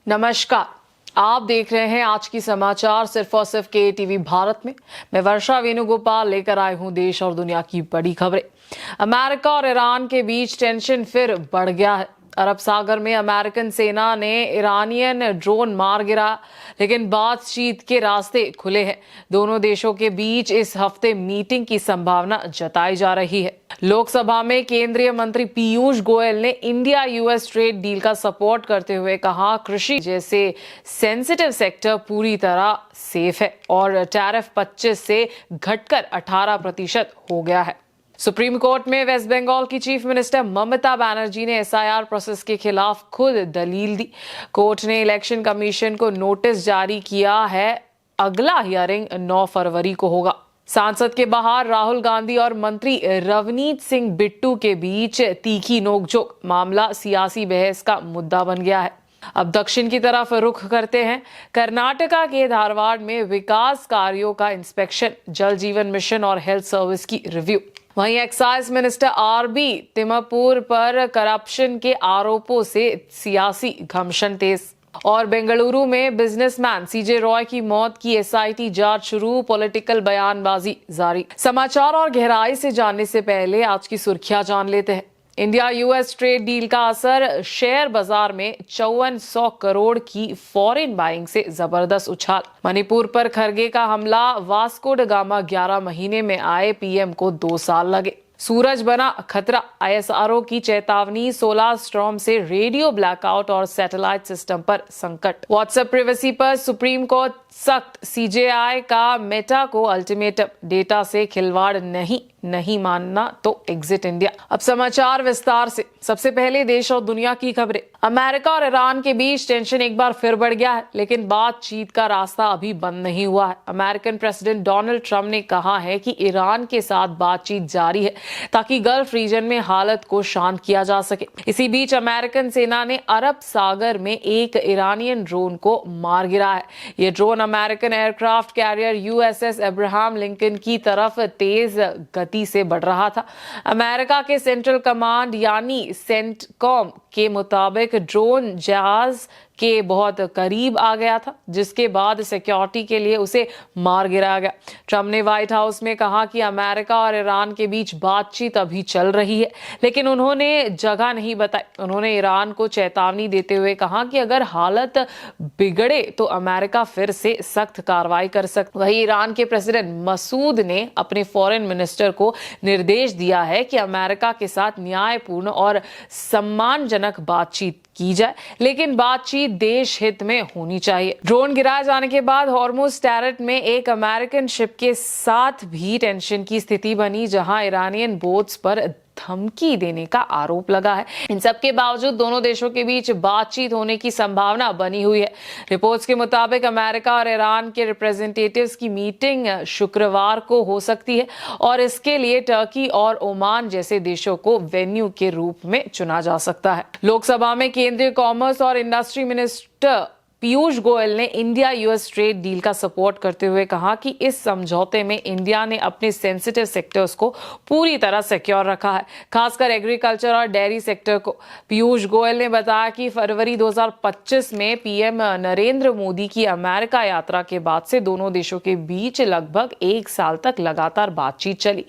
नमस्कार, आप देख रहे हैं आज की समाचार सिर्फ और सिर्फ के टीवी भारत में। मैं वर्षा वेणुगोपाल लेकर आई हूं देश और दुनिया की बड़ी खबरें। अमेरिका और ईरान के बीच टेंशन फिर बढ़ गया है। अरब सागर में अमेरिकन सेना ने ईरानियन ड्रोन मार गिरा, लेकिन बातचीत के रास्ते खुले हैं। दोनों देशों के बीच इस हफ्ते मीटिंग की संभावना जताई जा रही है। लोकसभा में केंद्रीय मंत्री पीयूष गोयल ने इंडिया यूएस ट्रेड डील का सपोर्ट करते हुए कहा, कृषि जैसे सेंसिटिव सेक्टर पूरी तरह सेफ है और टैरिफ 25 से घटकर 18% हो गया है। सुप्रीम कोर्ट में वेस्ट बंगाल की चीफ मिनिस्टर ममता बनर्जी ने एसआईआर प्रोसेस के खिलाफ खुद दलील दी। कोर्ट ने इलेक्शन कमीशन को नोटिस जारी किया है। अगला हियरिंग 9 फरवरी को होगा। सांसद के बाहर राहुल गांधी और मंत्री रवनीत सिंह बिट्टू के बीच तीखी नोकझोंक, मामला सियासी बहस का मुद्दा बन गया है। अब दक्षिण की तरफ रुख करते हैं। कर्नाटका के धारवाड़ में विकास कार्यों का इंस्पेक्शन, जल जीवन मिशन और हेल्थ सर्विस की रिव्यू। वहीं एक्साइज मिनिस्टर आरबी तिम्मापुर पर करप्शन के आरोपों से सियासी घमासान तेज। और बेंगलुरु में बिजनेसमैन सीजे रॉय की मौत की एसआईटी जांच शुरू, पॉलिटिकल बयानबाजी जारी। समाचार और गहराई से जानने से पहले आज की सुर्खियां जान लेते हैं। इंडिया यूएस ट्रेड डील का असर, शेयर बाजार में 5400 करोड़ की फॉरेन बाइंग से जबरदस्त उछाल। मणिपुर पर खरगे का हमला, वास्को ड गामा 11 महीने में आए, पीएम को 2 साल लगे। सूरज बना खतरा, आईएसआरओ की चेतावनी, सोलार स्टॉर्म से रेडियो ब्लैकआउट और सैटेलाइट सिस्टम पर संकट। व्हाट्सएप प्राइवेसी पर सुप्रीम कोर्ट सख्त, सीजेआई का मेटा को अल्टीमेटम, डेटा से खिलवाड़ नहीं मानना तो एग्जिट इंडिया। अब समाचार विस्तार से। सबसे पहले देश और दुनिया की खबरें। अमेरिका और ईरान के बीच टेंशन एक बार फिर बढ़ गया है, लेकिन बातचीत का रास्ता अभी बंद नहीं हुआ है। अमेरिकन प्रेसिडेंट डोनाल्ड ट्रंप ने कहा है कि ईरान के साथ बातचीत जारी है ताकि गल्फ रीजन में हालत को शांत किया जा सके। इसी बीच अमेरिकन सेना ने अरब सागर में एक ईरानियन ड्रोन को मार गिरा है। यह drone American aircraft carrier USS Abraham Lincoln की तरफ तेज गति से बढ़ रहा था। अमेरिका के सेंट्रल कमांड यानी सेंटकॉम के मुताबिक ड्रोन जहाज के बहुत करीब आ गया था, जिसके बाद सिक्योरिटी के लिए उसे मार गिराया गया। ट्रंप ने व्हाइट हाउस में कहा कि अमेरिका और ईरान के बीच बातचीत अभी चल रही है, लेकिन उन्होंने जगह नहीं बताई। उन्होंने ईरान को चेतावनी देते हुए कहा कि अगर हालत बिगड़े तो अमेरिका फिर से सख्त कार्रवाई कर सकता। वहीं ईरान के प्रेसिडेंट मसूद ने अपने फॉरेन मिनिस्टर को निर्देश दिया है कि अमेरिका के साथ न्यायपूर्ण और सम्मानजनक बातचीत की जाए, लेकिन बातचीत देश हित में होनी चाहिए। ड्रोन गिराए जाने के बाद हॉर्मुज स्ट्रैट में एक अमेरिकन शिप के साथ भी टेंशन की स्थिति बनी, जहां ईरानियन बोट्स पर धमकी देने का आरोप लगा है। इन सब के बावजूद दोनों देशों के बीच बातचीत होने की संभावना बनी हुई है। रिपोर्ट्स के मुताबिक अमेरिका और ईरान के रिप्रेजेंटेटिव्स की मीटिंग शुक्रवार को हो सकती है और इसके लिए टर्की और ओमान जैसे देशों को वेन्यू के रूप में चुना जा सकता है। लोकसभा में केंद्रीय कॉमर्स और इंडस्ट्री मिनिस्टर पीयूष गोयल ने इंडिया यूएस ट्रेड डील का सपोर्ट करते हुए कहा कि इस समझौते में इंडिया ने अपने सेंसिटिव सेक्टर्स को पूरी तरह सिक्योर रखा है, खासकर एग्रीकल्चर और डेयरी सेक्टर को। पीयूष गोयल ने बताया कि फरवरी 2025 में पीएम नरेंद्र मोदी की अमेरिका यात्रा के बाद से दोनों देशों के बीच लगभग 1 साल तक लगातार बातचीत चली।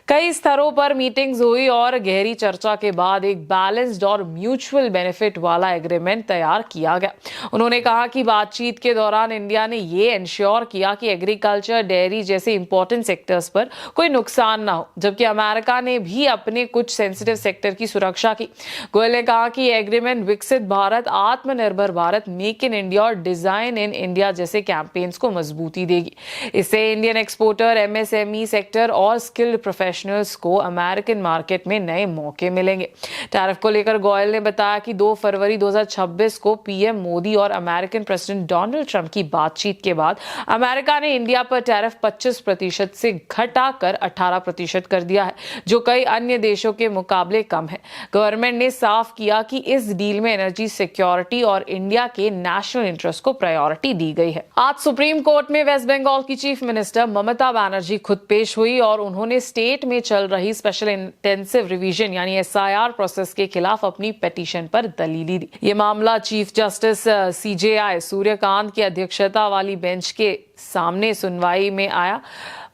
कई स्तरों पर मीटिंग्स हुई और गहरी चर्चा के बाद एक बैलेंस्ड और म्यूचुअल बेनिफिट वाला एग्रीमेंट तैयार किया गया। उन्होंने कहा कि बातचीत के दौरान इंडिया ने ये इंश्योर किया कि एग्रीकल्चर, डेयरी जैसे इंपॉर्टेंट सेक्टर्स पर कोई नुकसान ना हो, जबकि अमेरिका ने भी अपने कुछ सेंसिटिव सेक्टर की सुरक्षा की। गोयल ने कहा कि एग्रीमेंट विकसित भारत, आत्मनिर्भर भारत, मेक इन इंडिया और डिजाइन इन इंडिया जैसे कैंपेन्स को मजबूती देगी। इससे इंडियन एक्सपोर्टर, एमएसएमई सेक्टर और स्किल्ड प्रोफेशनल्स को अमेरिकन मार्केट में नए मौके मिलेंगे। टैरिफ को लेकर गोयल ने बताया कि 2 फरवरी 2026 को पीएम मोदी और America American president Donald Trump की बातचीत के बाद अमेरिका ने इंडिया पर टैरिफ 25% से घटाकर 18% कर दिया है, जो कई अन्य देशों के मुकाबले कम है। गवर्नमेंट ने साफ किया कि इस डील में एनर्जी सिक्योरिटी और इंडिया के नेशनल इंटरेस्ट को प्रायोरिटी दी गई है। आज सुप्रीम कोर्ट में वेस्ट बंगाल की चीफ मिनिस्टर ममता बनर्जी खुद पेश हुई और उन्होंने स्टेट में चल रही स्पेशल इंटेंसिव रिवीजन यानी SIR प्रोसेस के खिलाफ अपनी पिटीशन पर दलील दी। ये मामला चीफ जस्टिस CJI सूर्यकांत की अध्यक्षता वाली बेंच के सामने सुनवाई में आया।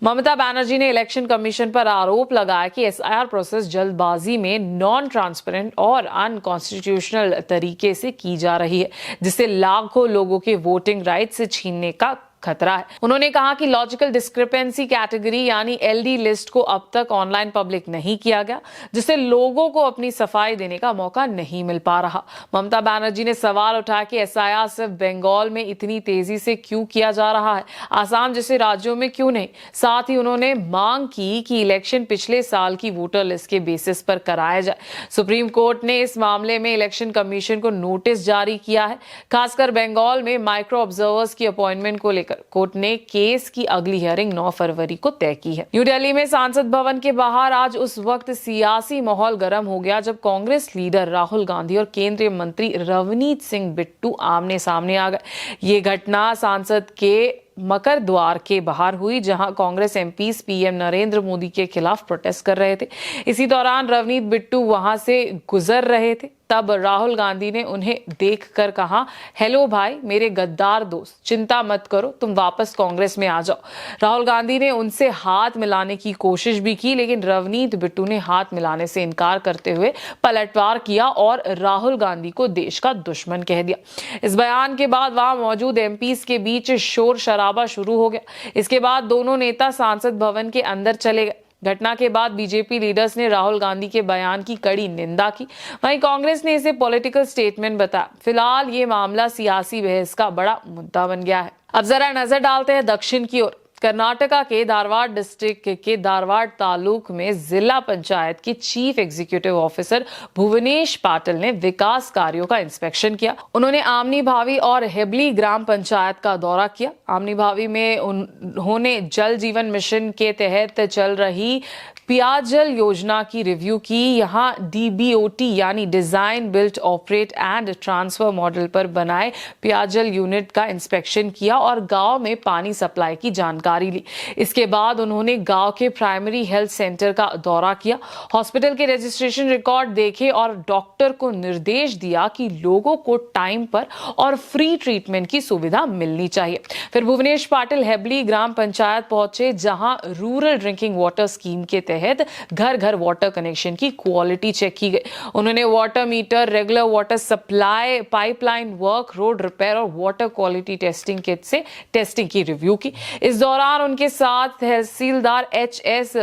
ममता बनर्जी ने इलेक्शन कमीशन पर आरोप लगाया कि SIR प्रोसेस जल्दबाजी में नॉन ट्रांसपेरेंट और अनकॉन्स्टिट्यूशनल तरीके से की जा रही है, जिससे लाखों लोगों के वोटिंग राइट से छीनने का खतरा है। उन्होंने कहा कि लॉजिकल डिस्क्रिपेंसी कैटेगरी यानी LD लिस्ट को अब तक ऑनलाइन पब्लिक नहीं किया गया, जिससे लोगों को अपनी सफाई देने का मौका नहीं मिल पा रहा। ममता बनर्जी ने सवाल उठाया कि SIR सिर्फ बंगाल में इतनी तेजी से क्यों किया जा रहा है, आसाम जैसे राज्यों में क्यों नहीं। साथ ही उन्होंने मांग की कि इलेक्शन पिछले साल की वोटर लिस्ट के बेसिस पर कराया जाए। सुप्रीम कोर्ट ने इस मामले में इलेक्शन कमीशन को नोटिस जारी किया है। खासकर बंगाल में माइक्रो ऑब्जर्वर्स की अपॉइंटमेंट को लेकर कोर्ट ने केस की अगली हियरिंग 9 फरवरी को तय की है। न्यू दिल्ली में संसद भवन के बाहर आज उस वक्त सियासी माहौल गर्म हो गया जब कांग्रेस लीडर राहुल गांधी और केंद्रीय मंत्री रवनीत सिंह बिट्टू आमने सामने आ गए। ये घटना संसद के मकर द्वार के बाहर हुई, जहां कांग्रेस MPs PM नरेंद्र मोदी के खिलाफ प्रोटेस्ट कर रहे थे। इसी दौरान रवनीत बिट्टू वहां से गुजर रहे थे। तब राहुल गांधी ने उन्हें देखकर कहा, हेलो भाई मेरे गद्दार दोस्त, चिंता मत करो, तुम वापस कांग्रेस में आ जाओ। राहुल गांधी ने उनसे हाथ मिलाने की कोशिश भी की, लेकिन रवनीत बिट्टू ने हाथ मिलाने से इनकार करते हुए पलटवार किया और राहुल गांधी को देश का दुश्मन कह दिया। इस बयान के बाद वहां मौजूद MPs के बीच शोर शराबा शुरू हो गया। इसके बाद दोनों नेता संसद भवन के अंदर चले गए। घटना के बाद बीजेपी लीडर्स ने राहुल गांधी के बयान की कड़ी निंदा की। वहीं कांग्रेस ने इसे पॉलिटिकल स्टेटमेंट बताया। फिलहाल ये मामला सियासी बहस का बड़ा मुद्दा बन गया है। अब जरा नजर डालते हैं दक्षिण की ओर। कर्नाटका के धारवाड़ डिस्ट्रिक्ट के धारवाड़ तालुक में जिला पंचायत के chief executive officer Bhuvnesh Patil ने विकास कार्यों का इंस्पेक्शन किया। उन्होंने आमनी भावी और हेबली ग्राम पंचायत का दौरा किया। आमनी भावी में उन्होंने जल जीवन मिशन के तहत चल रही पेयजल योजना की रिव्यू की। यहाँ DBOT यानी design built operate and transfer model पर बनाए पेयजल यूनिट का इंस्पेक्शन किया और गांव में पानी सप्लाई की जानकारी ली। इसके बाद उन्होंने गांव के प्राइमरी हेल्थ सेंटर का दौरा किया, हॉस्पिटल के रजिस्ट्रेशन रिकॉर्ड देखे और डॉक्टर को निर्देश दिया कि लोगों को टाइम पर और फ्री ट्रीटमेंट की सुविधा मिलनी चाहिए। फिर भुवनेश पाटिल हेबली ग्राम पंचायत पहुंचे, जहां रूरल ड्रिंकिंग वाटर स्कीम के तहत घर घर वाटर कनेक्शन की क्वालिटी चेक की गई। उन्होंने water meter, regular water supply, pipeline work, road repair और वाटर क्वालिटी टेस्टिंग किट से टेस्टिंग की रिव्यू की। इस दौरान उनके साथ तहसीलदार HS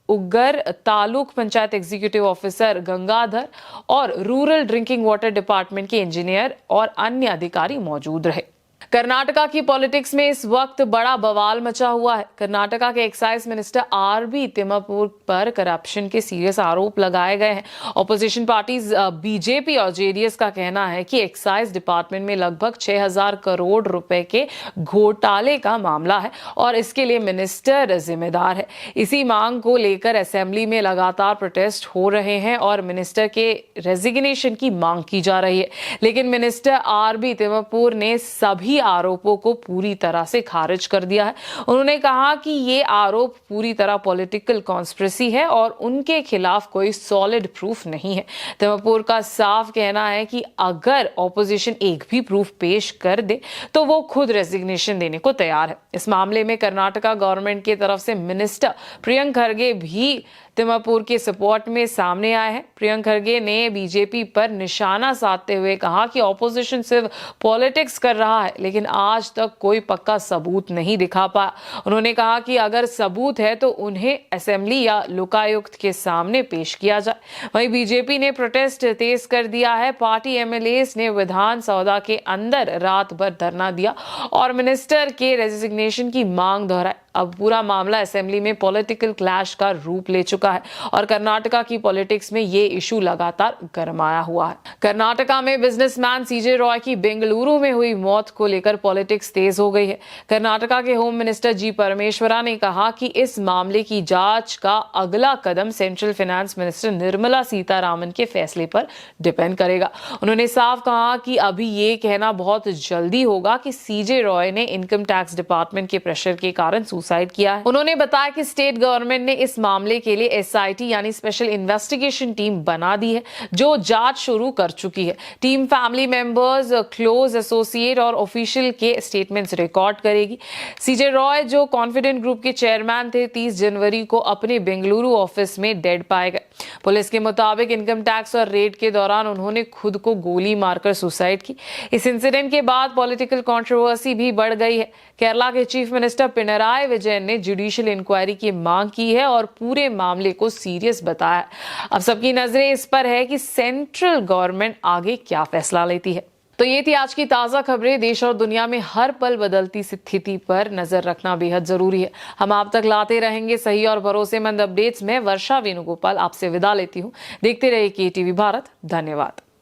Uggar, taluk panchayat executive officer Gangadhar और रूरल ड्रिंकिंग वाटर डिपार्टमेंट के इंजीनियर और अन्य अधिकारी मौजूद रहे। कर्नाटका की पॉलिटिक्स में इस वक्त बड़ा बवाल मचा हुआ है। कर्नाटका के एक्साइज मिनिस्टर RB तिम्मापुर पर करप्शन के सीरियस आरोप लगाए गए हैं। ऑपोजिशन पार्टीज BJP और JDS का कहना है कि एक्साइज डिपार्टमेंट में लगभग 6000 करोड़ रुपए के घोटाले का मामला है और इसके लिए मिनिस्टर जिम्मेदार है। इसी मांग को लेकर असेंबली में लगातार प्रोटेस्ट हो रहे हैं और मिनिस्टर के रेजिग्नेशन की मांग की जा रही है, लेकिन मिनिस्टर RB तिम्मापुर ने सभी आरोपों को पूरी तरह से खारिज कर दिया है। उन्होंने कहा कि ये आरोप पूरी तरह पॉलिटिकल कॉन्स्पिरेसी है और उनके खिलाफ कोई सॉलिड प्रूफ नहीं है। तिम्मापुर का साफ कहना है कि अगर ऑपोजिशन एक भी प्रूफ पेश कर दे तो वो खुद रेजिग्नेशन देने को तैयार है। इस मामले में कर्नाटका गवर्नमेंट की तरफ से मिनिस्टर प्रियंक खरगे भी तिम्मापुर के सपोर्ट में सामने आए हैं। प्रियंक खरगे ने BJP पर निशाना साधते हुए कहा कि ऑपोजिशन सिर्फ पॉलिटिक्स कर रहा है, लेकिन आज तक कोई पक्का सबूत नहीं दिखा पाया। उन्होंने कहा कि अगर सबूत है तो उन्हें असेंबली या लोकायुक्त के सामने पेश किया जाए। वहीं BJP ने प्रोटेस्ट तेज कर दिया है। पार्टी MLAs ने विधान सौदा के अंदर रात भर धरना दिया और मिनिस्टर के रेजिग्नेशन की मांग दोहराई। अब पूरा मामला असेंबली में पॉलिटिकल क्लैश का रूप ले चुका है और कर्नाटका की पॉलिटिक्स में ये इशू लगातार गरमाया हुआ है। कर्नाटका में बिजनेसमैन सीजे रॉय की बेंगलुरु में हुई मौत को लेकर पॉलिटिक्स तेज हो गई है। कर्नाटका के होम मिनिस्टर जी परमेश्वरा ने कहा कि इस मामले की जांच का अगला कदम central finance minister Nirmala Sitharaman के फैसले पर डिपेंड करेगा। उन्होंने साफ कहा कि अभी ये कहना बहुत जल्दी होगा कि सीजे रॉय ने इनकम टैक्स डिपार्टमेंट के प्रेशर के कारण सुसाइड किया है। उन्होंने बताया कि स्टेट गवर्नमेंट ने इस मामले के लिए एसआईटी यानी स्पेशल इन्वेस्टिगेशन टीम बना दी है जो जांच शुरू कर चुकी है। Team family members, close associate और ऑफिशियल के स्टेटमेंट्स रिकॉर्ड करेगी। सीजे रॉय जो कॉन्फिडेंट ग्रुप के चेयरमैन थे 30 जनवरी को अपने बेंगलुरु ऑफिस में डेड पाए गए। पुलिस के मुताबिक इनकम टैक्स और रेड के दौरान उन्होंने खुद को गोली मारकर सुसाइड की। इस इंसिडेंट के बाद पॉलिटिकल कंट्रोवर्सी भी बढ़ गई है। केरला के चीफ मिनिस्टर पिनराई विजयन ने जुडिशियल इंक्वायरी की मांग की है और पूरे मामले को सीरियस बताया। अब सबकी नजरें इस पर है कि सेंट्रल गवर्नमेंट आगे क्या फैसला लेती है। तो ये थी आज की ताजा खबरें। देश और दुनिया में हर पल बदलती स्थिति पर नजर रखना बेहद जरूरी है। हम आप तक लाते रहेंगे सही और भरोसेमंद अपडेट्स। मैं वर्षा वेणुगोपाल आपसे विदा लेती हूँ। देखते रहिए केटीवी भारत। धन्यवाद।